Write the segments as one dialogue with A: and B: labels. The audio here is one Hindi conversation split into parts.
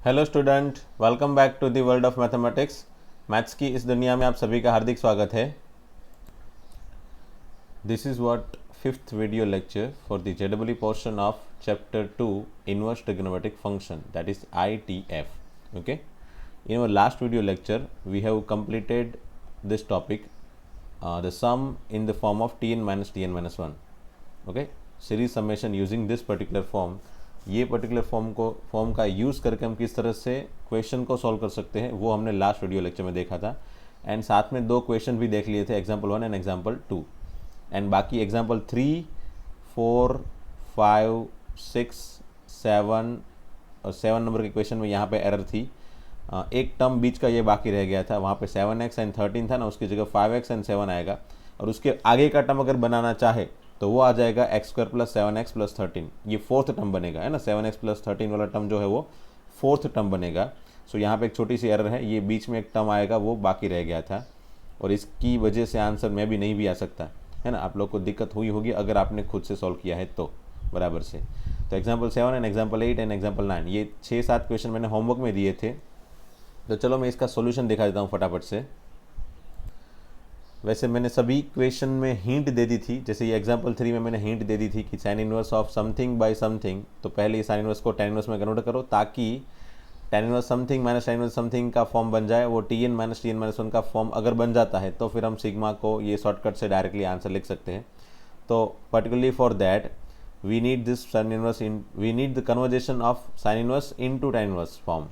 A: Hello student, welcome back to the world of mathematics. Maths की इस दुनिया में आप सभी का हार्दिक स्वागत है। This is what fifth video lecture for the JW portion of chapter 2 inverse trigonometric function, that is ITF. Okay, in our last video lecture we have completed this topic, the sum in the form of tn minus tn minus 1. Okay, series summation using this particular form. ये पर्टिकुलर फॉर्म का यूज़ करके हम किस तरह से क्वेश्चन को सॉल्व कर सकते हैं वो हमने लास्ट वीडियो लेक्चर में देखा था। एंड साथ में दो क्वेश्चन भी देख लिए थे, एग्जाम्पल 1 एंड एग्जाम्पल 2। एंड बाकी एग्जाम्पल 3, 4, 5, 6, 7 और 7 नंबर के क्वेश्चन में यहाँ पे एरर थी। एक टर्म बीच का ये बाकी रह गया था, वहाँ पे 7x एंड 13 था ना, उसकी जगह 5x एंड 7 आएगा। और उसके आगे का टर्म अगर बनाना चाहे तो वो आ जाएगा x square plus 7x plus 13। ये फोर्थ टर्म बनेगा, है ना। 7x प्लस 13 वाला टर्म जो है वो फोर्थ टर्म बनेगा। सो यहाँ पे एक छोटी सी एरर है, ये बीच में एक टर्म आएगा वो बाकी रह गया था, और इसकी वजह से आंसर में भी नहीं भी आ सकता, है ना। आप लोग को दिक्कत हुई होगी अगर आपने खुद से सॉल्व किया है तो बराबर से। तो example 7 and example 8 and example 9, ये 6-7 क्वेश्चन मैंने होमवर्क में दिए थे। तो चलो मैं इसका सोल्यूशन दिखा देता हूँ फटाफट से। वैसे मैंने सभी क्वेश्चन में हिंट दे दी थी, जैसे ये एग्जाम्पल 3 में मैंने हिंट दे दी थी कि sign inverse of something bye something, तो पहले ये साइन इनवर्स को tan इनवर्स में कन्वर्ट करो ताकि tan inverse something minus tan inverse something का फॉर्म बन जाए। वो tn माइनस tn माइनस 1 का फॉर्म अगर बन जाता है तो फिर हम सिग्मा को ये शॉर्टकट से डायरेक्टली आंसर लिख सकते हैं। तो particularly for that we need this sine inverse we need the conversion of sine inverse into tan inverse form.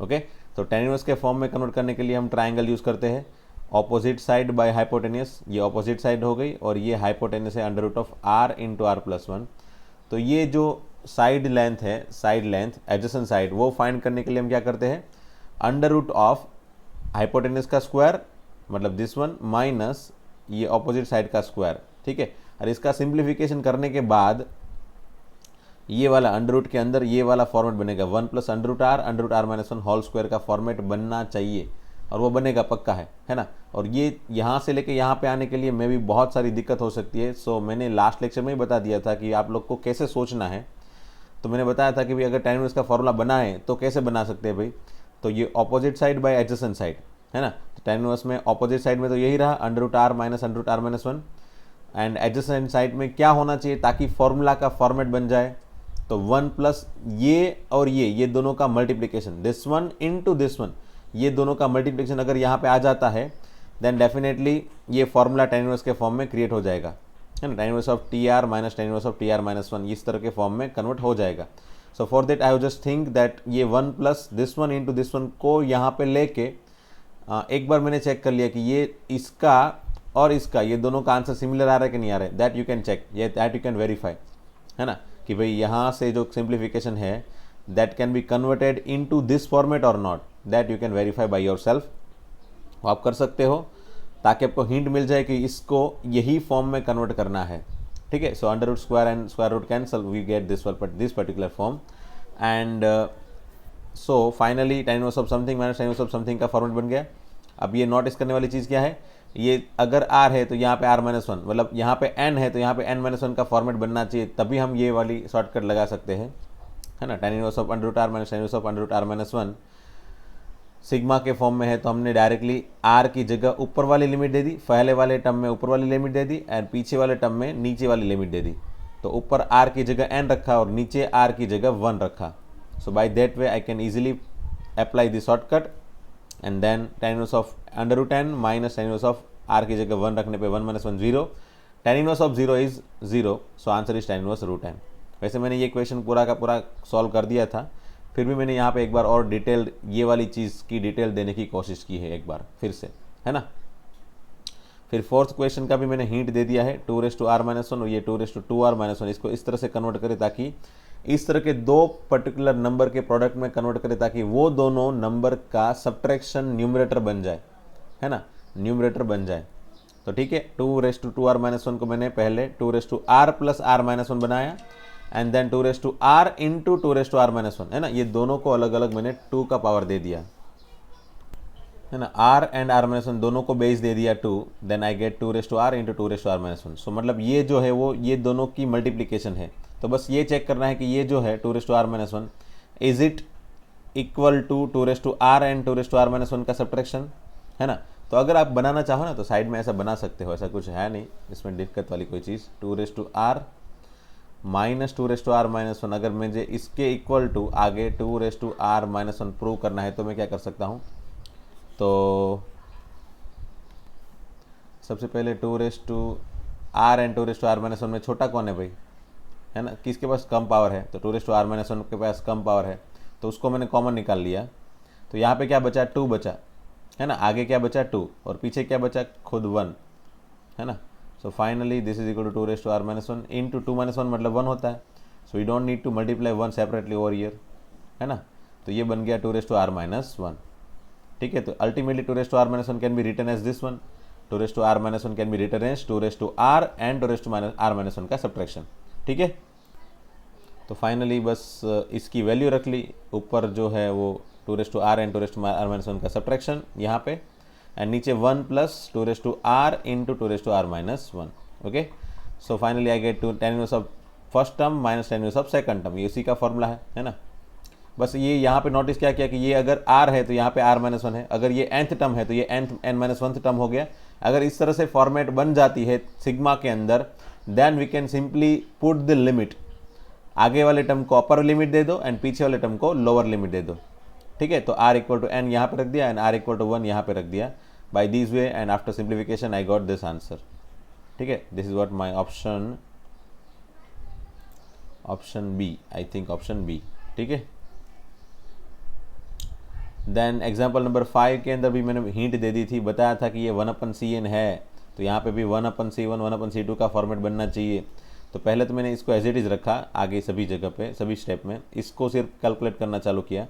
A: Okay, तो tan इनवर्स के फॉर्म में कन्वर्ट करने के लिए हम ट्राइंगल यूज़ करते हैं। ऑपोजिट साइड बाय हाइपोटेनियस, ये ऑपोजिट साइड हो गई, और ये हाइपोटेनियस है under root of r into R plus 1। तो ये जो साइड लेंथ है, साइड लेंथ एडजेसेंट साइड, वो फाइंड करने के लिए हम क्या करते हैं, अंडर रूट ऑफ हाइपोटेनियस का स्क्वायर मतलब दिस वन माइनस ये ऑपोजिट साइड का स्क्वायर। ठीक है, और इसका सिंप्लीफिकेशन करने के बाद ये वाला अंडर रूट के अंदर ये वाला फॉर्मेट बनेगा 1 plus under root R minus 1 whole square का फॉर्मेट बनना चाहिए, और वो बनेगा पक्का है ना। और ये यहाँ से लेके यहाँ पे आने के लिए में भी बहुत सारी दिक्कत हो सकती है। सो मैंने लास्ट लेक्चर में ही बता दिया था कि आप लोग को कैसे सोचना है। तो मैंने बताया था कि भाई अगर tan इनवर्स का फॉर्मूला बनाए तो कैसे बना सकते हैं भाई। तो ये opposite side by adjacent side, है ना। तो tan इनवर्स में ऑपोजिट साइड में तो यही रहा under root R minus 1, and adjacent side में क्या होना चाहिए ताकि फॉर्मूला का फॉर्मेट बन जाए, तो 1 प्लस ये और ये दोनों का multiplication, this one into this one, ये दोनों का मल्टीप्लिकेशन अगर यहाँ पे आ जाता है देन डेफिनेटली ये फॉर्मूला tan इनवर्स के फॉर्म में क्रिएट हो जाएगा, है ना। tan inverse of T R minus tan inverse of T R minus 1 इस तरह के फॉर्म में कन्वर्ट हो जाएगा। So for that I have just think that ये 1 plus this one into this one को यहाँ पे लेके एक बार मैंने चेक कर लिया कि ये इसका और इसका ये दोनों का आंसर सिमिलर आ रहा है कि नहीं आ रहा है। दैट यू कैन चेक, ये दैट यू कैन वेरीफाई, है ना, कि भाई यहाँ से जो सिंप्लीफिकेशन है that can be converted into this format और not, that you can verify by yourself. आप कर सकते हो ताकि आपको हिंट मिल जाए कि इसको यही फॉर्म में कन्वर्ट करना है। ठीक है, so under root square and square root cancel, we get this particular form. And so finally tan inverse of something minus tan inverse of something का फॉर्मेट बन गया। अब ये नोटिस करने वाली चीज़ क्या है, ये अगर r है तो यहाँ पे r माइनस 1, मतलब यहाँ पे n है तो यहाँ पे n माइनस 1 का फॉर्मेट बनना चाहिए, तभी हम ये वाली शॉर्टकट लगा सकते हैं, है ना। tan inverse of under root R minus tan inverse of under root R minus 1 sigma के फॉर्म में है, तो हमने डायरेक्टली r की जगह ऊपर वाली लिमिट दे दी, पहले वाले टर्म में ऊपर वाली लिमिट दे दी एंड पीछे वाले टर्म में नीचे वाली लिमिट दे दी। तो ऊपर r की जगह n रखा और नीचे r की जगह 1 रखा। So by that way I can easily apply this shortcut, and then tan inverse of under root n minus tan inverse of r की जगह 1 रखने पे 1 minus 1 0, tan inverse of 0 is 0, so answer is tan inverse root n। वैसे मैंने ये क्वेश्चन पूरा का पूरा सॉल्व कर दिया था, फिर भी मैंने यहाँ पे एक बार और डिटेल ये वाली चीज़ की डिटेल देने की कोशिश की है एक बार फिर से, है ना। फिर फोर्थ क्वेश्चन का भी मैंने हिंट दे दिया है, 2 रेस टू आर माइनस 1 और ये 2 रेस टू 2 आर माइनस 1, इसको इस तरह से कन्वर्ट करें ताकि इस तरह के दो पर्टिकुलर नंबर के प्रोडक्ट में कन्वर्ट करें ताकि वो दोनों नंबर का सब्ट्रैक्शन न्यूमरेटर बन जाए, है ना, न्यूमरेटर बन जाए। तो ठीक है, 2 रेस टू 2 आर माइनस 1 को मैंने पहले 2 raise to R plus R minus 1 बनाया, and then 2 raise to R into 2 raise to R minus 1, है ना। ये दोनों को अलग अलग मैंने 2 का पावर दे दिया, है ना। r एंड r माइनस 1 दोनों को बेस दे दिया 2, then I get 2 raise to R into 2 raise to R minus 1। So मतलब ये जो है वो ये दोनों की मल्टीप्लीकेशन है। तो बस ये चेक करना है कि ये जो है 2 raise to R minus 1 is it equal to 2r and 2r-1 का सब्ट्रैक्शन, है ना। तो अगर आप बनाना चाहो ना तो साइड में ऐसा बना सकते हो, ऐसा कुछ है नहीं इसमें दिक्कत वाली कोई चीज़। 2r माइनस 2r-1, अगर मुझे इसके इक्वल टू आगे 2r-1 प्रूव करना है तो मैं क्या कर सकता हूँ, तो सबसे पहले 2r एंड 2r-1 में छोटा कौन है भाई, है ना, किसके पास कम पावर है, तो 2r-1 के पास कम पावर है, तो उसको मैंने कॉमन निकाल लिया। तो यहाँ पे क्या बचा, 2 बचा, है ना, आगे क्या बचा 2 और पीछे क्या बचा खुद 1, है ना। So finally this is equal to 2r-1 into 2-1 मतलब 1 होता है। So we don't need to multiply 1 separately over year, है ना। तो ये बन गया 2r-1, ठीक है। तो ultimately 2r-1 can be written as this one, 2r-1 can be written as 2r and 2r-1 का सब्ट्रैक्शन, ठीक है। तो फाइनली बस इसकी वैल्यू रख ली, ऊपर जो है वो 2r एंड 2r-1 का सब्ट्रैक्शन यहाँ पे, एंड नीचे 1 plus 2r into 2r-1, okay. So finally I get tan inverse of first term minus tan inverse of second term, ये इसी का फॉर्मूला है ना। बस ये यहाँ पे नोटिस क्या किया कि ये अगर r है तो यहाँ पे r-1 है, अगर ये nth टर्म है तो ये n-1th टर्म हो गया। अगर इस तरह से फॉर्मेट बन जाती है सिग्मा के अंदर, then we can simply put the limit, आगे वाले टर्म को अपर लिमिट दे दो एंड पीछे वाले टर्म को लोअर लिमिट दे दो, ठीक है। तो r इक्वल टू n यहाँ पे रख दिया एंड r इक्वल टू 1 यहाँ पे रख दिया by this way, and after simplification I got this answer, ठीक है। This is what my option B, I think option B, ठीक है। देन एग्जाम्पल नंबर 5 के अंदर भी मैंने हिंट दे दी थी, बताया था कि ये 1/cn है, तो यहाँ पे भी 1/c1 1/c2 का फॉर्मेट बनना चाहिए। तो पहले तो मैंने इसको एज इट इज़ रखा, आगे सभी जगह पे सभी स्टेप में इसको सिर्फ कैलकुलेट करना चालू किया।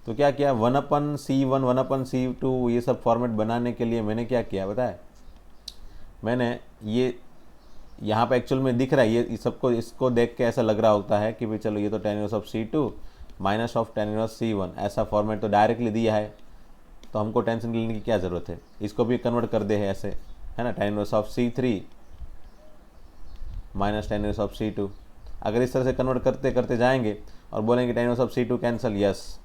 A: तो क्या किया, 1/c1 1/c2 ये सब फॉर्मेट बनाने के लिए मैंने क्या किया बताया, मैंने ये यहाँ पे एक्चुअल में दिख रहा है, ये सबको इसको देख के ऐसा लग रहा होता है कि भाई चलो ये तो tan inverse of c2 minus of tan inverse c1, ऐसा फॉर्मेट तो डायरेक्टली दिया है, तो हमको टेंशन लेने की क्या ज़रूरत है, इसको भी कन्वर्ट कर दे है ऐसे, है ना, tan inverse of c3 minus tan inverse of c2। अगर इस तरह से कन्वर्ट करते करते जाएंगे और बोलेंगे tan inverse of c2 cancel, yes,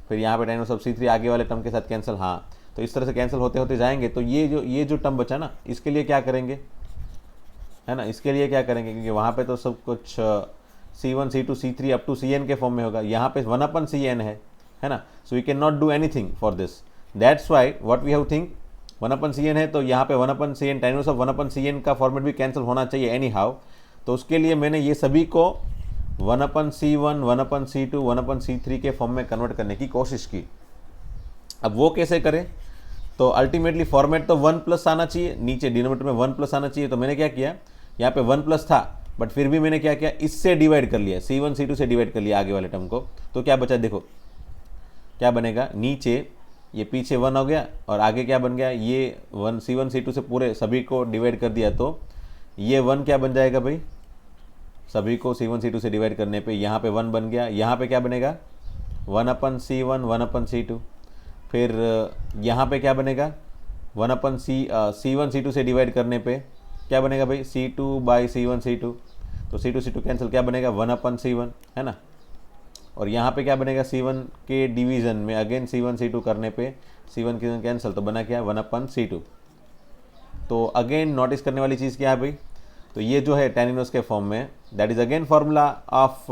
A: फिर यहाँ पे tan इनवर्स ऑफ c3 आगे वाले टर्म के साथ कैंसिल, हाँ, तो इस तरह से कैंसिल होते होते जाएंगे। तो ये जो टर्म बचा ना, इसके लिए क्या करेंगे, है ना, इसके लिए क्या करेंगे, क्योंकि वहाँ पे तो सब कुछ c1 c2 c3 up to cn के फॉर्म में होगा, यहाँ पे 1/cn है ना। So we can not do anything for this, that's why what we have think 1/cn है, तो यहाँ पे 1/cn tan inverse of 1/cn का फॉर्मेट भी कैंसिल होना चाहिए एनी हाउ। तो उसके लिए मैंने ये सभी को 1/c1 1/c2 1/c3 के फॉर्म में कन्वर्ट करने की कोशिश की। अब वो कैसे करें, तो अल्टीमेटली फॉर्मेट तो 1+ आना चाहिए, नीचे डिनोमिनेटर में 1+ आना चाहिए। तो मैंने क्या किया, यहाँ पे 1+ था, बट फिर भी मैंने क्या किया, इससे डिवाइड कर लिया, c1 c2 से डिवाइड कर लिया आगे वाले टर्म को। तो क्या बचा, देखो क्या बनेगा, नीचे ये पीछे 1 हो गया और आगे क्या बन गया, ये 1 c1 c2 से पूरे सभी को डिवाइड कर दिया, तो ये 1 क्या बन जाएगा भाई, सभी को c1 c2 से डिवाइड करने पे यहाँ पे 1 बन गया, यहाँ पे क्या बनेगा 1/c1 1/c2, फिर यहाँ पे क्या बनेगा 1/c1 c2 से डिवाइड करने पे क्या बनेगा भाई c2/c1 c2, तो c2 c2 कैंसिल, क्या बनेगा 1/c1, है ना। और यहाँ पे क्या बनेगा, c1 के डिवीज़न में अगेन c1 c2 करने पे c1 कैंसिल, तो बना क्या 1/c2। तो अगेन नोटिस करने वाली चीज़ क्या है भाई, तो ये जो है tan इनवर्स के फॉर्म में, that is again formula of,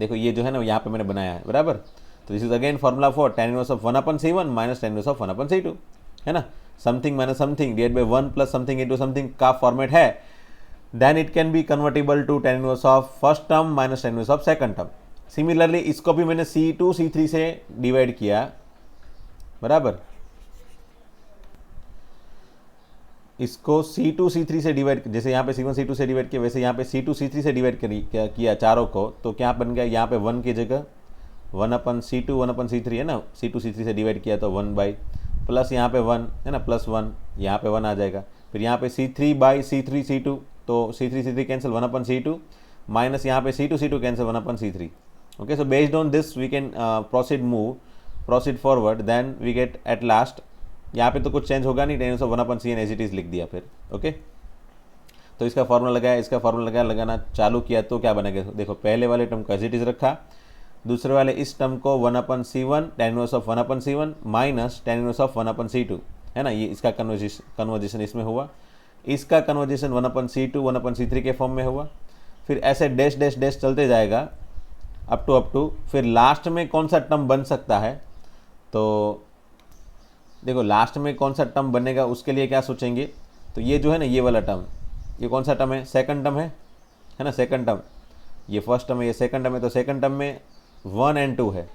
A: देखो ये जो है ना यहाँ पे मैंने बनाया है बराबर, तो this is again formula for tan inverse of 1/c1 minus tan inverse of 1/c2, है ना, something minus something divide by 1 plus something into something का फॉर्मेट है, then it can be convertible to tan inverse of first term minus tan inverse of second term. Similarly इसको भी मैंने c2 c3 से डिवाइड किया बराबर, इसको c2 c3 से डिवाइड, जैसे यहाँ पे c1 c2 से डिवाइड किया वैसे यहाँ पे c2 c3 से डिवाइड किया चारों को, तो क्या बन गया, यहाँ पे 1 की जगह 1/c2 1/c3 है ना, c2 c3 से डिवाइड किया तो 1 बाई प्लस यहाँ पे 1 है ना, प्लस 1 यहाँ पे 1 आ जाएगा, फिर यहाँ पे c3/c3 c2, तो c3 c3 cancel 1/c2 minus यहाँ पे c2 c2 cancel 1/c3। Okay, so based on this we can proceed forward, then we get at last, यहाँ पे तो कुछ चेंज होगा नहीं, tan inverse of 1/cn as it is लिख दिया फिर। ओके, तो इसका फॉर्मूला लगाया, इसका फॉर्मूला लगाना चालू किया, तो क्या बनेगा, देखो पहले वाले टर्म को एज इट इज रखा, दूसरे वाले इस टर्म को 1/c1 tan inverse of 1/c1 minus tan inverse of 1/c2 है ना, ये इसका कन्वर्जेशन इसमें हुआ, इसका कन्वर्जेशन 1/c2 1/c3 के फॉर्म में हुआ, फिर ऐसे डैश डैश डैश चलते जाएगा अप टू फिर लास्ट में कौन सा टर्म बन सकता है। तो देखो लास्ट में कौन सा टर्म बनेगा उसके लिए क्या सोचेंगे, तो ये जो है ना ये वाला टर्म, ये कौन सा टर्म है, सेकंड टर्म है ना, सेकंड टर्म, ये फर्स्ट टर्म है, ये सेकंड टर्म है, तो सेकंड टर्म में 1 और 2 है,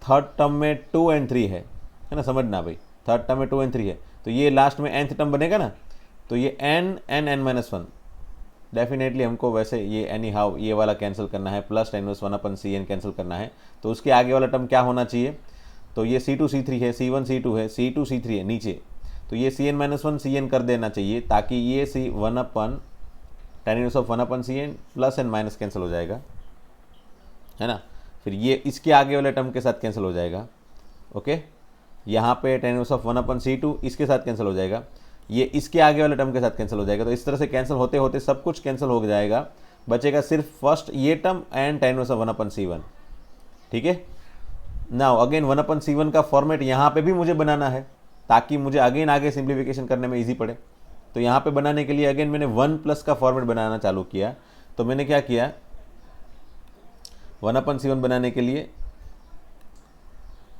A: थर्ड टर्म में 2 और 3 है ना, समझना भाई, थर्ड टर्म में 2 और 3 है, तो ये लास्ट में nth टर्म बनेगा ना, तो ये n-1 डेफिनेटली हमको वैसे ये एनी हाउ ये वाला कैंसिल करना है, plus tan inverse 1/cn cancel करना है, तो उसके आगे वाला टर्म क्या होना चाहिए, तो ये C2 C3 है, C1 C2 है, C2 C3 है नीचे, तो ये Cn-1 Cn कर देना चाहिए ताकि ये tan inverse of 1/cn plus N minus cancel हो जाएगा, है ना, फिर ये इसके आगे वाले टर्म के साथ कैंसिल हो जाएगा, ओके, यहाँ पे tan इनवर्स ऑफ 1/c2 इसके साथ कैंसिल हो जाएगा, ये इसके आगे वाले टर्म के साथ कैंसिल हो जाएगा, तो इस तरह से कैंसिल होते होते सब कुछ कैंसिल हो जाएगा, बचेगा सिर्फ फर्स्ट ये term and tan inverse of 1/c1, ठीक है। नाउ अगेन 1/c1 का फॉर्मेट यहाँ पे भी मुझे बनाना है ताकि मुझे अगेन आगे सिंप्लीफिकेशन करने में इजी पड़े, तो यहाँ पे बनाने के लिए अगेन मैंने 1+ का फॉर्मेट बनाना चालू किया, तो मैंने क्या किया 1/c1 बनाने के लिए,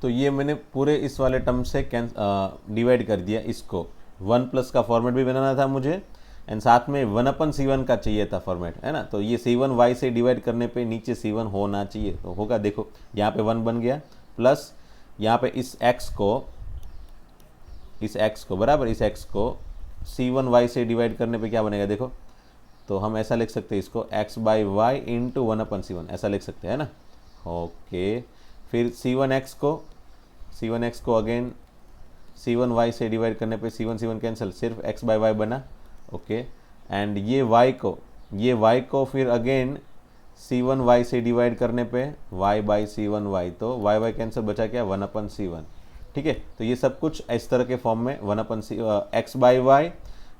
A: तो ये मैंने पूरे इस वाले टर्म से डिवाइड कर दिया इसको, 1+ का फॉर्मेट भी बनाना था मुझे एंड साथ में 1/c1 का चाहिए था फॉर्मेट, है ना, तो ये C1 y से डिवाइड करने पे नीचे C1 होना चाहिए, तो होगा, देखो यहाँ पे 1 बन गया, प्लस यहाँ पे इस x को बराबर इस x को C1 y से डिवाइड करने पे क्या बनेगा, देखो, तो हम ऐसा लिख सकते हैं इसको x/y इंटू 1/c1 ऐसा लिख सकते हैं ना, ओके, फिर C1x को अगेन C1 y से डिवाइड करने पे C1 कैंसिल, सिर्फ x/y बना, ओके, एंड ये y को फिर अगेन C1 y से डिवाइड करने पे y/C1 y, तो y कैंसिल, बचा क्या 1/c1, ठीक है, तो ये सब कुछ इस तरह के फॉर्म में x/y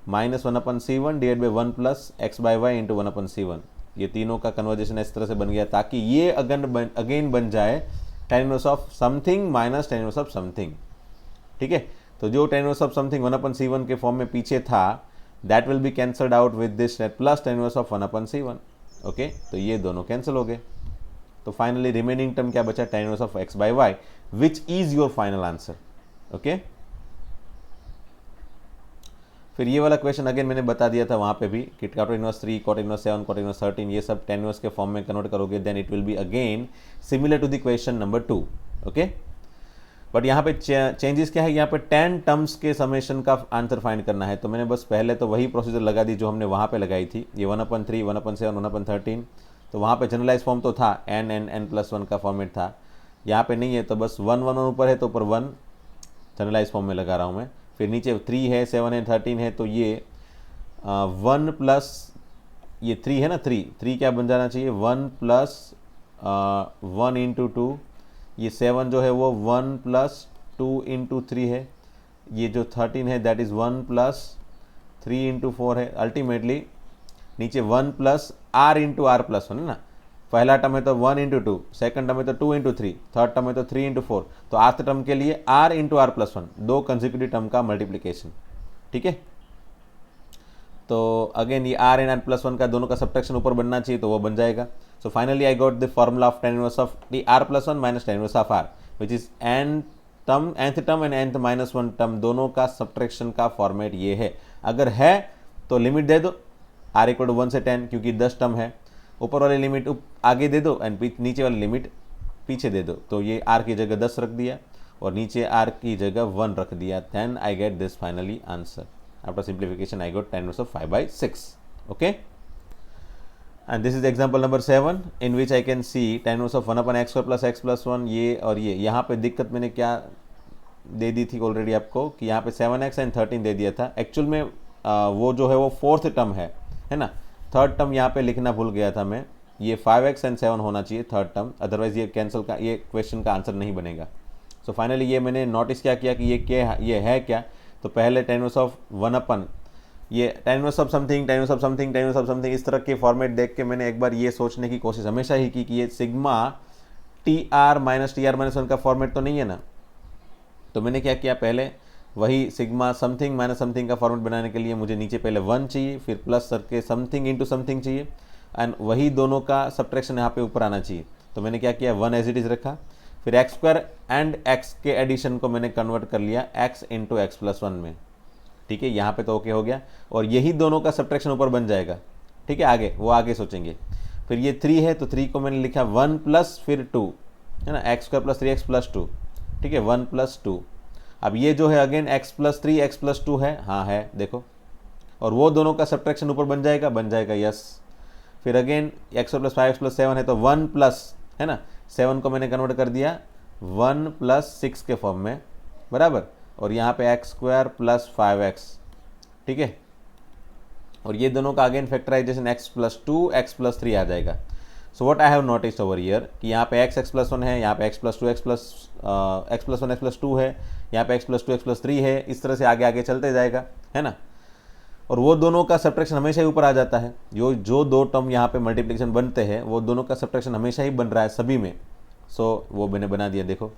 A: minus 1/c1 divide by 1 plus x/y into 1/c1, ये तीनों का कन्वर्जेशन इस तरह से बन गया ताकि ये अगेन बन जाए tan inverse of something minus tan inverse of something, ठीक है, तो जो tan inverse of something 1/c1 के फॉर्म में पीछे था that will be cancelled out with this plus tan inverse of 1/c1, okay, तो ये दोनों कैंसिल हो गए, तो फाइनली रिमेनिंग टर्म क्या बचा, tan inverse of x/y which is your final answer, okay. फिर ये वाला क्वेश्चन अगेन मैंने बता दिया था वहाँ पे भी कि cot inverse 3, cot inverse 7, cot inverse 13 ये सब tan इनवर्स के फॉर्म में कन्वर्ट करोगे then it will be again similar to the question number 2, okay, but यहाँ पे चेंजेस क्या है, यहाँ पे 10 टर्म्स के समेशन का आंसर फाइंड करना है, तो मैंने बस पहले तो वही प्रोसीजर लगा दी जो हमने वहाँ पे लगाई थी, ये 1/3, 1/7, 1/13, तो वहाँ पे जनरलाइज फॉर्म तो था n+1 का फॉर्मेट था, यहाँ पे नहीं है, तो बस 1 ऊपर है तो ऊपर 1 जनरलाइज फॉर्म में लगा रहा हूँ मैं, फिर नीचे 3 है, 7 है, 13 है, तो ये 1 प्लस ये 3 है ना, 3 क्या बन जाना चाहिए 1 प्लस 1 इंटू 2, ये 7 जो है वो 1 प्लस 2 इंटू 3 है, ये जो 13 है दैट इज़ 1 प्लस 3 इंटू 4 है, अल्टीमेटली नीचे 1 plus r into r plus 1 है ना, पहला टर्म है तो 1 इंटू 2, सेकेंड टर्म है तो 2 इंटू 3, थर्ड टर्म है तो 3 इंटू 4, तो आर्थ टर्म के लिए r इंटू r प्लस 1 दो कंसेक्यूटिव टर्म का मल्टीप्लीकेशन, ठीक है, तो अगेन ये r एंड r प्लस 1 का दोनों का सब्ट्रैक्शन ऊपर बनना चाहिए तो वो बन जाएगा, so finally I got the formula of tan inverse of the r plus 1 minus tan inverse of r which is nth term and nth minus 1 term दोनों का सब्ट्रैक्शन का फॉर्मेट ये है, अगर है तो लिमिट दे दो r इक्वल टू 1 से 10 क्योंकि 10 टर्म है, ऊपर वाली लिमिट आगे दे दो एंड नीचे वाली लिमिट पीछे दे दो, तो ये r की जगह 10 रख दिया और नीचे r की जगह 1 रख दिया, then I get this finally answer after simplification I got tan inverse of 5/6, okay, and this is example number 7 in which I can see tan inverse of 1/x² plus x plus 1, ये और ये यहाँ पे दिक्कत मैंने क्या दे दी थी ऑलरेडी आपको कि यहाँ पे 7x एंड 13 दे दिया था, एक्चुअल में वो जो है वो फोर्थ टर्म है ना, थर्ड टर्म यहाँ पे लिखना भूल गया था मैं, ये 5x एंड 7 होना चाहिए थर्ड टर्म, अदरवाइज ये कैंसिल का ये क्वेश्चन का आंसर नहीं बनेगा, सो फाइनली ये मैंने नोटिस क्या किया कि ये है क्या, तो पहले tan इनवर्स ऑफ 1 ये tan inverse of something tan inverse of something tan inverse of something इस तरह के फॉर्मेट देख के मैंने एक बार ये सोचने की कोशिश हमेशा ही की कि ये sigma T R minus one का फॉर्मेट तो नहीं है ना। तो मैंने क्या किया, पहले वही सिग्मा समथिंग माइनस समथिंग का फॉर्मेट बनाने के लिए मुझे नीचे पहले 1 चाहिए, फिर प्लस करके समथिंग इंटू समथिंग चाहिए, एंड वही दोनों का सब्ट्रैक्शन यहाँ पे ऊपर आना चाहिए। तो मैंने क्या किया, 1 एज इट इज रखा, फिर एक्स स्क्वायर एंड एक्स के एडिशन को मैंने कन्वर्ट कर लिया x into x plus one में। ठीक है, यहाँ पे तो ओके हो गया, और यही दोनों का सब्ट्रैक्शन ऊपर बन जाएगा। ठीक है, आगे वो आगे सोचेंगे। फिर ये 3 है तो 3 को मैंने लिखा 1 प्लस फिर 2, है ना, x square plus 3x plus 2। ठीक है, 1 प्लस 2। अब ये जो है again x plus 3 x plus 2 है, हाँ है, देखो, और वो दोनों का सब्ट्रैक्शन ऊपर बन जाएगा, यस। फिर अगेन एक्स प्लस 5 प्लस 7 है तो 1 प्लस, है ना, 7 को मैंने कन्वर्ट कर दिया 1 प्लस 6 के फॉर्म में, बराबर, और यहाँ पे एक्स स्क्वायर प्लस 5x। ठीक है, और ये दोनों का again factorization x plus 2 X plus 3 आ जाएगा। So what I have noticed over here कि यहाँ पे x प्लस 1 है, यहाँ पे x plus 2 X plus 1 x plus 2 है, यहाँ पे x प्लस 2 एक्स प्लस 3 है, इस तरह से आगे आगे चलते जाएगा, है ना। और वो दोनों का सब्ट्रैक्शन हमेशा ही ऊपर आ जाता है, जो दो टर्म यहाँ पे मल्टीप्लिकेशन बनते हैं वो दोनों का सब्ट्रैक्शन हमेशा ही बन रहा है सभी में। सो वो मैंने बना दिया, देखो।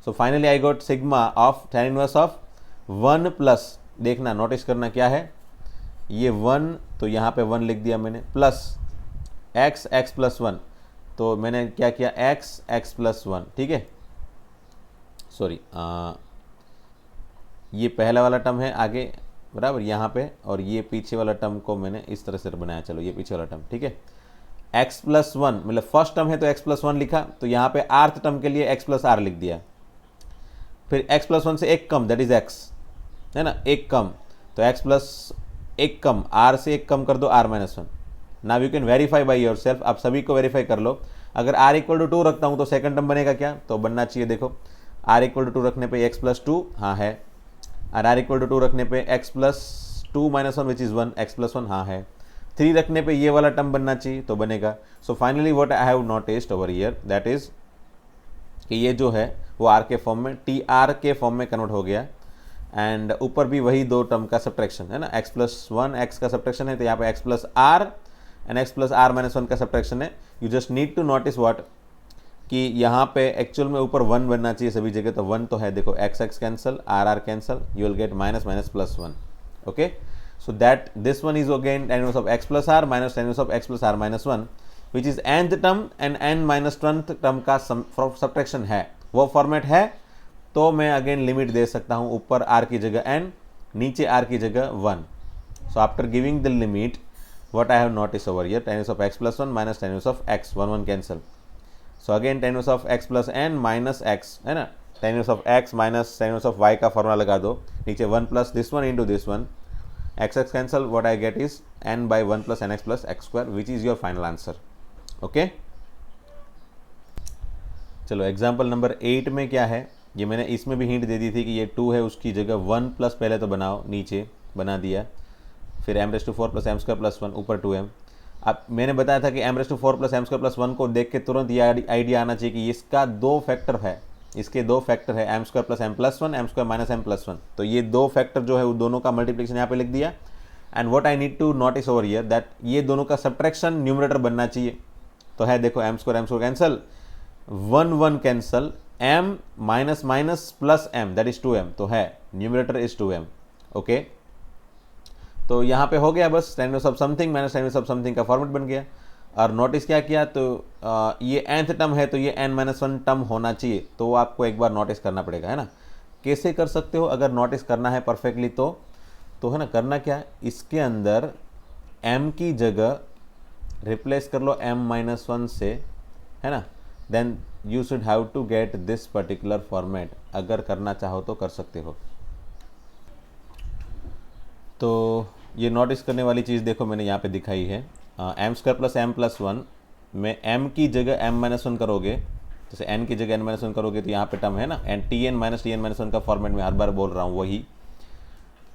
A: So finally I got sigma of tan inverse of 1 plus, देखना नोटिस करना क्या है, ये 1 तो यहाँ पे 1 लिख दिया मैंने, प्लस एक्स प्लस 1, तो मैंने क्या किया एक्स प्लस 1। ठीक है, सॉरी, ये पहला वाला टर्म है आगे, बराबर, यहाँ पे, और ये पीछे वाला टर्म को मैंने इस तरह से बनाया, चलो ये पीछे वाला टर्म। ठीक है, x प्लस 1 मतलब फर्स्ट टर्म है तो x प्लस 1 लिखा, तो यहाँ पे आर्थ टर्म के लिए x प्लस आर लिख दिया, फिर x प्लस 1 से एक कम, दैट इज x, है ना, एक कम, तो x प्लस एक कम, r से एक कम कर दो r minus 1। Now you can verify by your self, आप सभी को वेरीफाई कर लो। अगर r इक्वल टू 2 रखता हूँ तो सेकंड टर्म बनेगा क्या, तो बनना चाहिए, देखो, r इक्वल टू 2 रखने पे x प्लस 2, हाँ है, और r इक्वल टू 2 रखने पे x plus 2 minus 1 which is 1, x plus 1, हाँ है, 3 रखने पे ये वाला टर्म बनना चाहिए, तो बनेगा। So finally what I have noticed over here that is कि ये जो है वो r के फॉर्म में, टी आर के फॉर्म में कन्वर्ट हो गया, एंड ऊपर भी वही दो टर्म का सब्ट्रैक्शन है ना, x प्लस 1 एक्स का सब्ट्रैक्शन है, तो यहाँ पे x plus R and x plus R minus 1 का सब्ट्रैक्शन है। You just need to notice what कि यहाँ पे एक्चुअल में ऊपर 1 बनना चाहिए सभी जगह, तो 1 तो है, देखो x cancel, r cancel, you will get minus minus plus 1। Okay, so that this one is again tan inverse of x plus R minus tan inverse of x plus R minus 1 which is nth term and n minus 1th term का सब्ट्रैक्शन है, वो फॉर्मेट है। तो मैं अगेन लिमिट दे सकता हूँ, ऊपर r की जगह n, नीचे r की जगह 1। So after giving the limit what I have noticed over here, tan inverse of x plus 1 minus tan inverse of x, 1 cancel, so again tan inverse of x plus n minus x, है ना, tan inverse of x minus tan inverse of y का फॉर्मूला लगा दो, नीचे 1 plus this one into this one, x cancel, what I get is n by 1 plus nx plus x square which is your final answer। okay, चलो एग्जाम्पल नंबर 8 में क्या है, ये मैंने इसमें भी हिंट दे दी थी कि ये 2 है, उसकी जगह 1 प्लस पहले तो बनाओ, नीचे बना दिया, फिर m⁴ प्लस m² प्लस 1 ऊपर 2m। अब मैंने बताया था कि m⁴ प्लस m² प्लस 1 को देख के तुरंत ये आइडिया आना चाहिए कि इसका 2 फैक्टर है, इसके 2 फैक्टर है, m² plus m plus 1, m² minus m plus 1, तो ये 2 फैक्टर जो है वो दोनों का मल्टीप्लिकेशन यहाँ पे लिख दिया। And what I need to notice over here that ये दोनों का सब्ट्रैक्शन न्यूमरेटर बनना चाहिए, तो है, देखो m² cancel, 1 1 cancel, m minus minus plus m that is 2m, तो है न्यूमरेटर इज 2m। ओके, तो यहाँ पे हो गया बस, tan inverse of something minus tan inverse of something का फॉर्मेट बन गया। और नोटिस क्या किया, तो ये nth टर्म है तो ये n माइनस 1 टर्म होना चाहिए, तो वो आपको एक बार नोटिस करना पड़ेगा, है ना। कैसे कर सकते हो, अगर नोटिस करना है परफेक्टली तो है ना, करना क्या है, इसके अंदर m की जगह रिप्लेस कर लो m माइनस 1 से, है ना, then you should have to get this particular format, अगर करना चाहो तो कर सकते हो। तो ये नोटिस करने वाली चीज़ देखो मैंने यहाँ पे दिखाई है, m² प्लस m प्लस 1 में m की जगह m माइनस 1 करोगे, जैसे n की जगह n माइनस 1 करोगे तो यहाँ पे टर्म है ना, एंड tn माइनस 1 का फॉर्मेट में हर बार बोल रहा हूँ वही,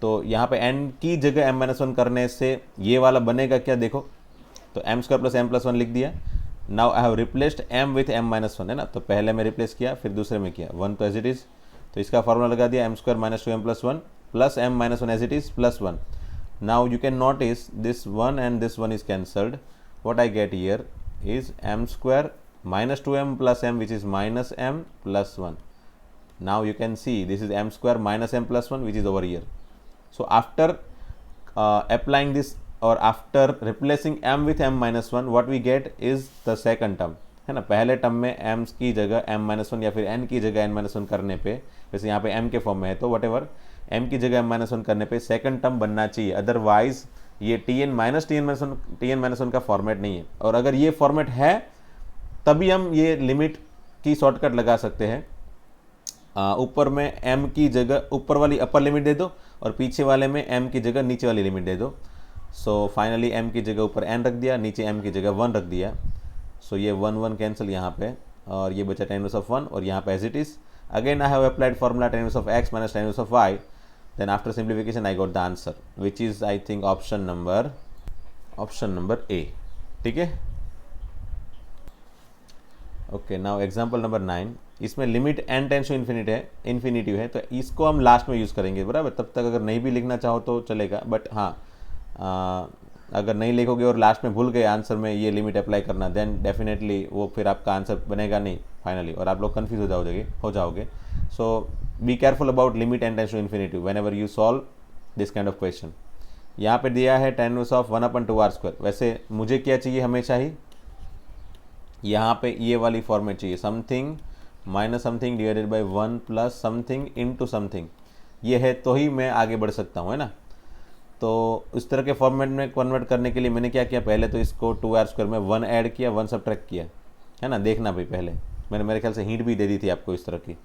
A: तो यहाँ पे n की जगह m माइनस 1 करने से ये वाला बनेगा क्या, देखो, तो m² प्लस m प्लस 1 लिख दिया। Now I have replaced m with m minus 1, है ना, तो पहले में रिप्लेस किया, फिर दूसरे में किया, 1 तो एज इट इज़, तो इसका फॉर्मूला लगा दिया, m² minus 2m plus 1 plus m minus 1 as it is plus 1। Now you can notice this one and this one is cancelled. What I get here is m² minus 2m plus m, which is minus m plus 1. Now you can see this is m square minus m plus 1, which is over here. So after applying this or after replacing m with m minus 1, what we get is the second term, है ना. पहले टर्म में m की जगह m minus 1 या फिर n की जगह n minus 1 करने पे, वैसे यहाँ पे m के फॉर्म में है तो वटेवर m की जगह m minus 1 करने पे सेकंड टर्म बनना चाहिए, अदरवाइज ये tn माइनस 1 का फॉर्मेट नहीं है. और अगर ये फॉर्मेट है तभी हम ये लिमिट की शॉर्टकट लगा सकते हैं. ऊपर में m की जगह ऊपर वाली अपर लिमिट दे दो और पीछे वाले में m की जगह नीचे वाली लिमिट दे दो. सो फाइनली m की जगह ऊपर n रख दिया, नीचे m की जगह 1 रख दिया. सो ये 1 कैंसिल यहाँ पे और ये बचा tan इनवर्स ऑफ 1 और यहाँ पे as it is again I have applied formula tan inverse of x minus tan inverse of y. Then after simplification I got the answer which is I think option number A. ठीक है. Okay, now example number 9. इसमें limit n tends to infinity है तो इसको हम लास्ट में यूज़ करेंगे, बराबर. तब तक अगर नहीं भी लिखना चाहो तो चलेगा, बट हाँ अगर नहीं लिखोगे और लास्ट में भूल गए आंसर में ये लिमिट अप्लाई करना, देन डेफिनेटली वो फिर आपका आंसर बनेगा नहीं फाइनली और आप लोग कन्फ्यूज हो जाओगे. So be careful about limit n tends to infinity whenever you solve this kind of question. यहाँ पे दिया है tan इनवर्स ऑफ 1/2r². वैसे मुझे क्या चाहिए हमेशा ही, यहाँ पे ये वाली फॉर्मेट चाहिए, something minus something divided by 1 plus something into something. ये है तो ही मैं आगे बढ़ सकता हूँ, है ना. तो इस तरह के फॉर्मेट में कन्वर्ट करने के लिए मैंने क्या किया, पहले तो इसको 2r² में 1 ऐड किया, 1 सब्ट्रैक्ट किया, है ना. देखना भाई, पहले मैंने मेरे ख्याल से हिंट भी दे दी थी आपको इस तरह की.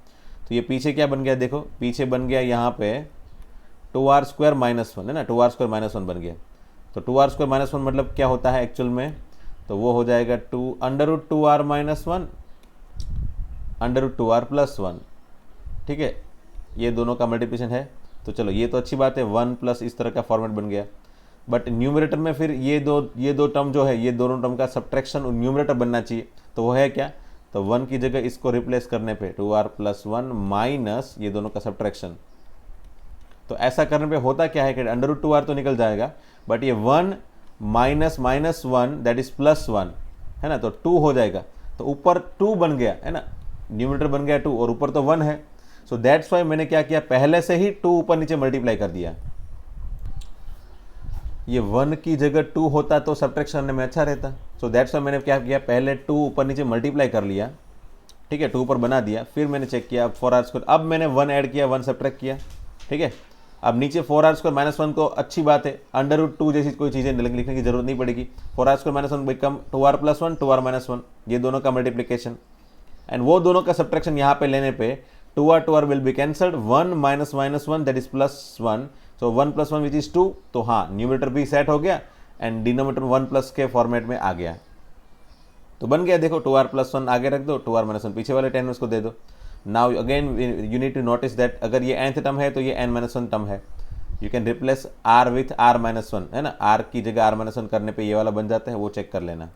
A: तो ये पीछे क्या बन गया, देखो पीछे बन गया यहाँ पे 2r² माइनस 1, है ना. 2r² माइनस 1 बन गया. तो 2r² माइनस 1 मतलब क्या होता है एक्चुअल में, तो वो हो जाएगा √2r माइनस 1 √2r प्लस 1. ठीक है, ये दोनों का मल्टीप्लिकेशन है. तो चलो ये तो अच्छी बात है, 1 प्लस इस तरह का फॉर्मेट बन गया. बट न्यूमरेटर में फिर ये दो टर्म जो है, ये दोनों टर्म का सब्ट्रैक्शन न्यूमरेटर बनना चाहिए. तो वो है क्या, तो 1 की जगह इसको रिप्लेस करने पे 2r प्लस 1 माइनस ये दोनों का सब्ट्रैक्शन. तो ऐसा करने पे होता क्या है कि √2r तो निकल जाएगा, बट ये 1 minus minus 1 that is plus 1, है ना. तो 2 हो जाएगा. तो ऊपर 2 बन गया, है ना, न्यूमरेटर बन गया 2 और ऊपर तो 1 है. सो दैट्स वाई मैंने क्या किया, पहले से ही 2 ऊपर नीचे मल्टीप्लाई कर दिया. ये 1 की जगह 2 होता तो सब्ट्रैक्शन करने में अच्छा रहता. सो दैट्स वाई मैंने क्या किया, पहले 2 ऊपर नीचे मल्टीप्लाई कर लिया. ठीक है, 2 ऊपर बना दिया, फिर मैंने चेक किया 4r². अब मैंने 1 ऐड किया, 1 सब्ट्रैक्ट किया. ठीक है, अब नीचे 4r² माइनस 1 तो अच्छी बात है, √2 जैसी कोई चीज़ें लिखने की जरूरत नहीं पड़ेगी. 4r² minus 1 become 2r plus 1 2r minus 1, ये दोनों का मल्टीप्लिकेशन. एंड वो दोनों का सब्ट्रैक्शन यहाँ पे लेने पे 2r will be cancelled, 1 minus minus 1 that is plus 1. So 1 plus 1 which is 2. तो हाँ, न्यूमरेटर भी सेट हो गया एंड डिनोमिनेटर 1 प्लस के फॉर्मेट में आ गया. तो बन गया, देखो 2r प्लस 1 आगे रख दो, 2r माइनस 1 पीछे वाले tan उसको दे दो. Now again you need to notice that अगर ये nth टर्म है तो ये n माइनस 1 टर्म है. You can replace r with r minus 1, है ना. r की जगह r माइनस 1 करने पे ये वाला बन जाता है, वो चेक कर लेना.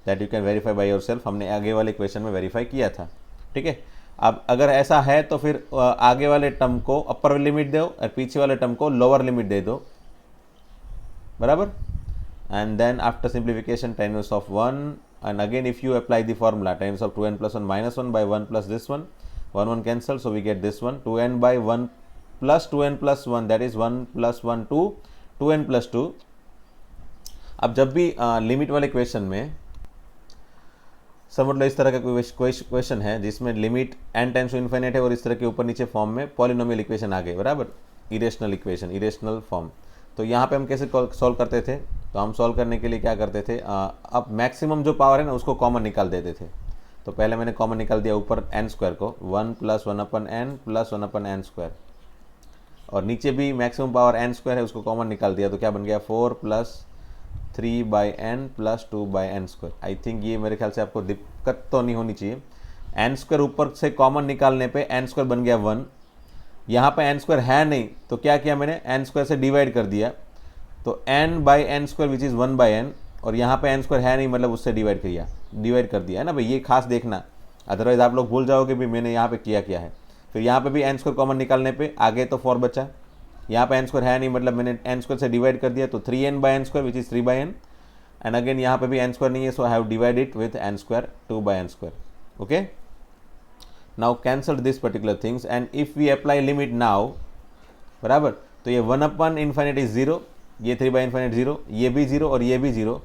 A: That you can verify by yourself. हमने आगे वाले क्वेश्चन में वेरीफाई किया था. ठीक है, अब अगर ऐसा है तो फिर आगे वाले टर्म को अपर लिमिट दो और पीछे वाले टर्म को लोअर लिमिट दे दो, बराबर. And then after simplification tan inverse of 1 and again if you apply the formula tan inverse of 2n plus 1 minus 1 by 1 plus this one, 1 cancel, so we get this one 2n by 1 plus 2n plus 1 that is 1 plus 1 2 2n plus 2. अब जब भी लिमिट वाले क्वेश्चन में समझ लो इस तरह का कोई क्वेश्चन है जिसमें limit n tends to infinity है और इस तरह के ऊपर नीचे फॉर्म में पॉलिनोमियल इक्वेशन आ गए, बराबर, इरेशनल इक्वेशन, इरेशनल फॉर्म. तो यहाँ पे हम कैसे सॉल्व करते थे, तो हम सॉल्व करने के लिए क्या करते थे, अब मैक्सिमम जो पावर है ना उसको कॉमन निकाल देते थे. तो पहले मैंने कॉमन निकाल दिया ऊपर n² को, 1 प्लस 1/n प्लस 1/n², और नीचे भी मैक्सिमम पावर n² है उसको कॉमन निकाल दिया. तो क्या बन गया 4 plus 3/n plus 2/n². I think ये मेरे ख्याल से आपको दिक्कत तो नहीं होनी चाहिए. n² ऊपर से कॉमन निकालने पे n² बन गया 1. यहाँ पे n² है नहीं तो क्या किया मैंने, n² से डिवाइड कर दिया. तो n/n² विच इज़ 1/n, और यहाँ पे n² है नहीं मतलब उससे डिवाइड कर दिया, है ना भाई. ये खास देखना, अदरवाइज आप लोग भूल जाओगे भी मैंने यहाँ पे किया है. फिर यहाँ पे भी n² कॉमन निकालने पे आगे तो 4 बचा, यहाँ पे n² है नहीं मतलब मैंने n² से डिवाइड कर दिया. तो 3n/n² which is 3/n and again यहाँ पे भी एन स्क्वायर नहीं है, so I have divide it with n square, 2/n². Okay, now cancel this particular things and if we apply limit now, बराबर, तो ये 1/∞ 0, ये 3/∞ 0, ये भी 0 और ये भी 0,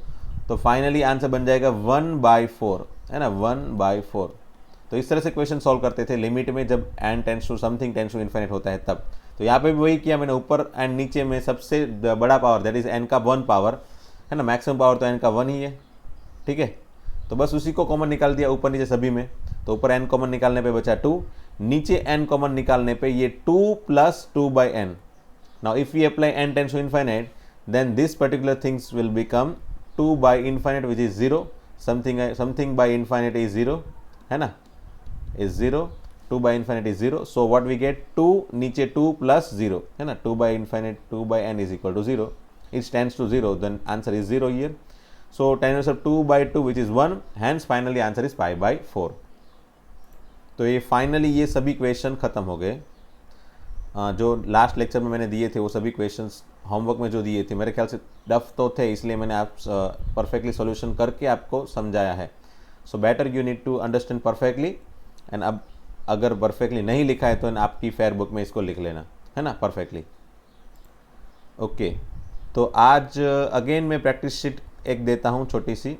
A: तो फाइनली आंसर बन जाएगा 1/4, है ना, 1/4. तो इस तरह से क्वेश्चन सॉल्व करते थे लिमिट में, जब n tends to something tends to infinite होता है तब. तो यहाँ पे भी वही किया मैंने, ऊपर एंड नीचे में सबसे बड़ा पावर दैट इज n का 1 पावर, है ना, मैक्सिमम पावर तो n का 1 ही है. ठीक है, तो बस उसी को कॉमन निकाल दिया ऊपर नीचे सभी में. तो ऊपर n कॉमन निकालने पे बचा 2, नीचे n कॉमन निकालने पे ये 2 + 2/n. Now if we apply n tends to infinite, then this particular things will become 2/∞, which is 0, something by infinite is 0, है ना, is 0, 2/∞ is 0. So what we get, 2 नीचे 2 plus 0, है ना, 2/∞, 2/n is equal to 0. It tends to 0, then answer is 0 here. So tan inverse of 2/2 which is 1, hence finally answer is π/4. तो ये फाइनली ये सभी क्वेश्चन खत्म हो गए. जो लास्ट लेक्चर में मैंने दिए थे वो सभी क्वेश्चंस होमवर्क में जो दिए थे, मेरे ख्याल से डफ तो थे, इसलिए मैंने आप परफेक्टली सॉल्यूशन करके आपको समझाया है. So better you need to understand perfectly. And अब अगर परफेक्टली नहीं लिखा है तो आपकी फेयर बुक में इसको लिख लेना, है ना, परफेक्टली. ओके, तो आज अगेन मैं प्रैक्टिस शीट एक देता हूँ छोटी सी,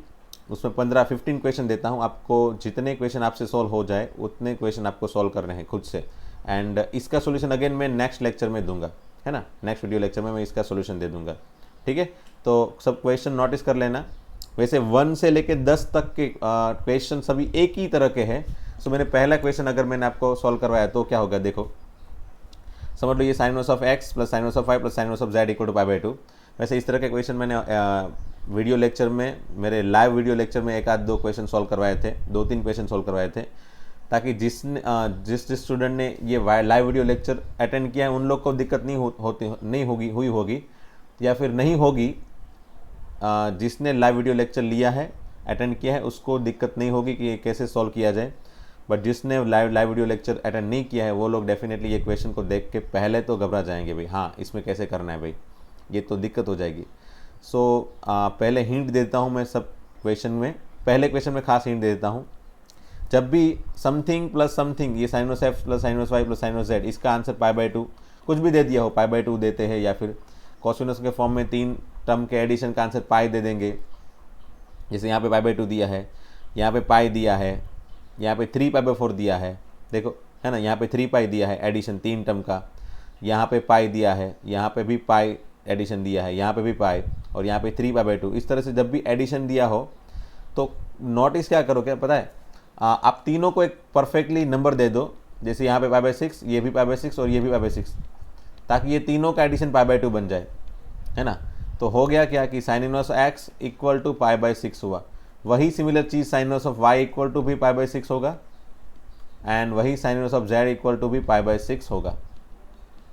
A: उसमें 15-15 क्वेश्चन देता हूँ आपको. जितने क्वेश्चन आपसे सॉल्व हो जाए उतने क्वेश्चन आपको सॉल्व करने हैं खुद से. एंड इसका सोल्यूशन अगेन मैं नेक्स्ट लेक्चर में दूंगा, है ना, नेक्स्ट वीडियो लेक्चर में मैं इसका सोल्यूशन दे दूंगा. ठीक है, तो सब क्वेश्चन नोटिस कर लेना. वैसे 1 से लेके 10 तक के क्वेश्चन सभी एक ही तरह के हैं. सो मैंने पहला क्वेश्चन अगर मैंने आपको सॉल्व करवाया तो क्या होगा, देखो, समझ लो ये sin inverse of x + sin inverse of y + sin inverse of z = π/2. वैसे इस तरह के क्वेश्चन मैंने वीडियो लेक्चर में, मेरे लाइव वीडियो लेक्चर में 1-2 क्वेश्चन सॉल्व करवाए थे, 2-3 क्वेश्चन सॉल्व करवाए थे, ताकि जिस स्टूडेंट ने ये लाइव वीडियो लेक्चर अटेंड किया है उन लोग को दिक्कत नहीं होगी या फिर नहीं होगी. जिसने लाइव वीडियो लेक्चर लिया है, अटेंड किया है, उसको दिक्कत नहीं होगी कि ये कैसे सॉल्व किया जाए. बट जिसने लाइव वीडियो लेक्चर अटेंड नहीं किया है वो लोग डेफिनेटली ये क्वेश्चन को देख के पहले तो घबरा जाएंगे, भाई हाँ इसमें कैसे करना है, भाई ये तो दिक्कत हो जाएगी. सो पहले हिंट देता हूँ मैं सब क्वेश्चन में. पहले क्वेश्चन में खास हिंट देता हूँ, जब भी समथिंग प्लस समथिंग, ये sin inverse f + sin inverse y + sin inverse z, इसका आंसर π/2 कुछ भी दे दिया हो, π/2 देते हैं, या फिर cos इनवर्स के फॉर्म में 3 टर्म के एडिशन का आंसर पाई दे देंगे. जैसे यहाँ पे π/2 दिया है, यहाँ पे पाई दिया है, यहाँ पे 3π/4 दिया है, देखो, है ना, यहाँ पे 3π दिया है एडिशन 3 टर्म का, यहाँ पे पाई दिया है, यहाँ पे भी पाई एडिशन दिया है, यहाँ पे भी पाई, और यहाँ पे 3π/2. इस तरह से जब भी एडिशन दिया हो तो नोटिस क्या करो, क्या पता है, आप तीनों को एक परफेक्टली नंबर दे दो. जैसे यहाँ पे π/6, ये भी π/6 और ये भी π/6, ताकि ये तीनों का एडिशन π/2 बन जाए, है ना. तो हो गया क्या कि sin inverse x = π/6 हुआ. वही similar cheese sin inverse of y = भी π/6 होगा, एंड वही sin inverse of z = भी π/6 होगा.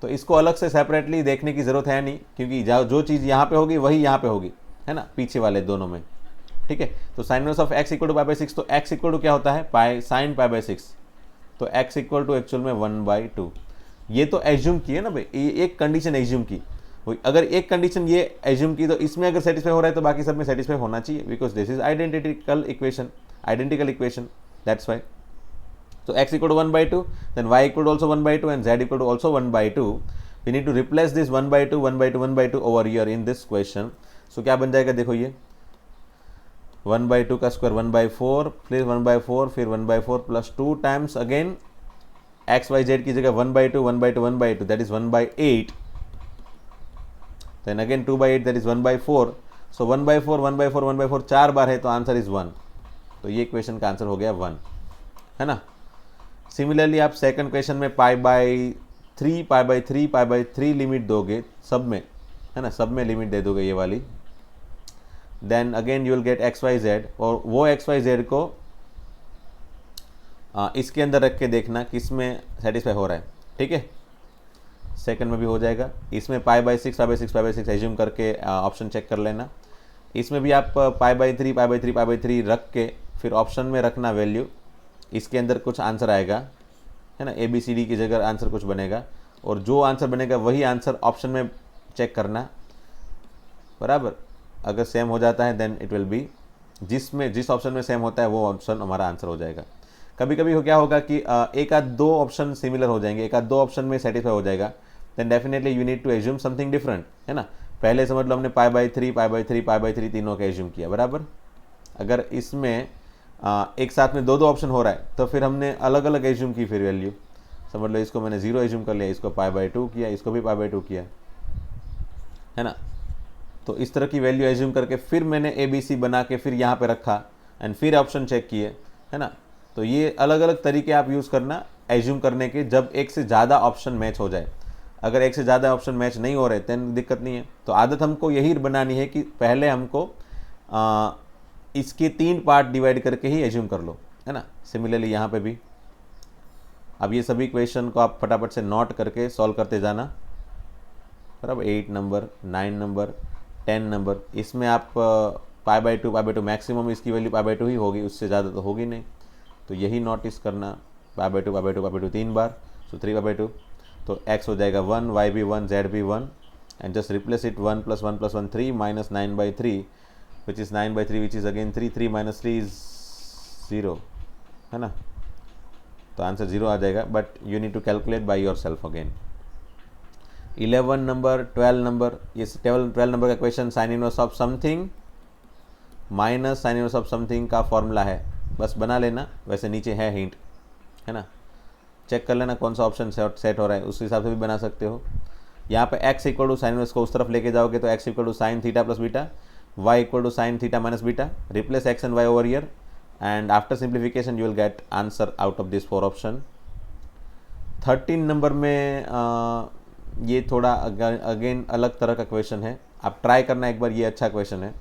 A: तो इसको अलग से सेपरेटली देखने की ज़रूरत है नहीं, क्योंकि जो चीज़ यहाँ पे होगी वही यहाँ पे होगी, है ना, पीछे वाले दोनों में. ठीक है, तो sin inverse of x = π/6, तो x = क्या होता है, sin π/6, तो x = एक्चुअल में 1/2. ये तो एज्यूम की है ना भाई, ये एक कंडीशन एज्यूम की. अगर एक कंडीशन ये एज्यूम की तो इसमें अगर सेटिस्फाई हो रहा है तो बाकी सब में सेटिस्फाई होना चाहिए, because this is identical equation, that's why. So x = 1/2, then y = also 1/2, and z = also 1/2. We need to replace this 1/2, 1/2, 1/2 over here in this question. So क्या बन जाएगा, देखो ये 1/2 का स्क्वायर 1/4, फिर 1/4, फिर 1/4 plus 2 times again x y z की जगह 1/2, 1/2, 1/2, that is 1/8. Then again 2/8, that is 1/4. So 1/4, 1/4, 1/4 4 बार है तो आंसर इज 1. तो ये क्वेश्चन का आंसर हो गया 1, है ना. सिमिलरली आप सेकंड क्वेश्चन में π/3 लिमिट दोगे सब में, है ना, सब में लिमिट दे दोगे ये वाली. Then again you will get X Y Z, और वो एक्स वाई जेड को इसके अंदर रख के देखना किस में सेटिस्फाई हो रहा है. ठीक है, सेकंड में भी हो जाएगा. इसमें π/6 एज्यूम करके ऑप्शन चेक कर लेना. इसमें भी आप π/3 रख के फिर ऑप्शन में रखना वैल्यू, इसके अंदर कुछ आंसर आएगा, है ना, ABCD की जगह आंसर कुछ बनेगा, और जो आंसर बनेगा वही आंसर ऑप्शन में चेक करना, बराबर. अगर सेम हो जाता है देन इट विल बी, जिस ऑप्शन में सेम होता है वो ऑप्शन हमारा आंसर हो जाएगा। कभी कभी क्या होगा कि एक आध दो ऑप्शन सिमिलर हो जाएंगे, एक आध दो ऑप्शन में सेटिस्फाई हो जाएगा, then definitely you need to assume something different, है ना। पहले समझ लो हमने पाई बाई थ्री का एज्यूम किया, बराबर। अगर इसमें एक साथ में दो दो ऑप्शन हो रहा है तो फिर हमने अलग अलग एज्यूम की फिर वैल्यू, समझ लो इसको मैंने 0 एज्यूम कर लिया, इसको पाई/2 किया, इसको भी पाई/2 किया, है ना। तो इस तरह की वैल्यू एज्यूम करके फिर मैंने ABC बना के फिर यहाँ पे रखा एंड फिर ऑप्शन चेक किए, है ना। तो ये अलग अलग तरीके आप यूज़ करना एज्यूम करने के, जब एक से ज़्यादा ऑप्शन मैच हो जाए। अगर एक से ज़्यादा ऑप्शन मैच नहीं हो रहे तो दिक्कत नहीं है। तो आदत हमको यही बनानी है कि पहले हमको इसके 3 पार्ट डिवाइड करके ही एज्यूम कर लो, है ना। सिमिलरली यहाँ पे भी अब ये सभी क्वेश्चन को आप फटाफट से नोट करके सॉल्व करते जाना, बराबर। 8 नंबर, 9 नंबर, 10 नंबर, इसमें आप पाई/2 मैक्सिमम इसकी वैल्यू पाई/2 ही होगी, उससे ज़्यादा तो होगी नहीं। तो यही नोटिस करना, पाई/2 3 बार, सो 3/2। तो x हो जाएगा 1, y भी 1, z भी 1, and just replace it 1 + 1 + 1 3 - 9/3 which is 9/3 which is again 3, 3 - 3 is 0, है ना। तो आंसर 0 आ जाएगा, but you need to calculate by yourself again. 11 number, 12 number, ये 12 नंबर का question sine inverse of something minus sine inverse of something का फॉर्मूला है, बस बना लेना। वैसे नीचे है हिंट, है ना, चेक कर लेना कौन सा ऑप्शन सेट हो रहा है, उस हिसाब से भी बना सकते हो। यहाँ पे x = साइन इनवर्स को उस तरफ लेके जाओगे तो x = sine theta plus beta, y = sine theta minus beta, replace x and y over here, and after simplification you will get answer out of this 4 option। 13 number में ये थोड़ा अगेन अलग तरह का क्वेश्चन है, आप ट्राई करना एक बार, ये अच्छा क्वेश्चन है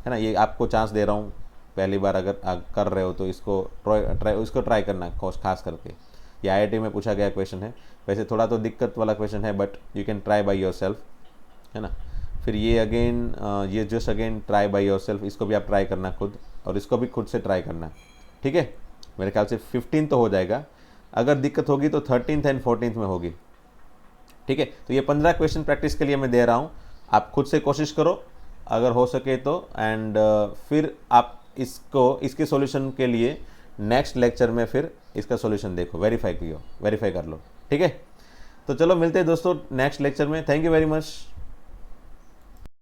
A: ना। ये आपको चांस दे रहा हूँ, पहली बार अगर कर रहे हो तो इसको ट्राई करना खास करके। ये IIT में पूछा गया क्वेश्चन है, वैसे थोड़ा तो दिक्कत वाला क्वेश्चन है, but you can try by your self, है ना। फिर ये अगेन ये just again try by your self, इसको भी आप ट्राई करना खुद, और इसको भी खुद से ट्राई करना, ठीक है। मेरे ख्याल से 15 तो हो जाएगा, अगर दिक्कत होगी तो 13th एंड 14th में होगी, ठीक है। तो ये 15 क्वेश्चन प्रैक्टिस के लिए मैं दे रहा हूँ, आप खुद से कोशिश करो अगर हो सके तो, एंड फिर आप इसके सॉल्यूशन के लिए नेक्स्ट लेक्चर में फिर इसका सॉल्यूशन देखो, वेरीफाई कर लो, ठीक है। तो चलो मिलते हैं दोस्तों नेक्स्ट लेक्चर में। Thank you very much.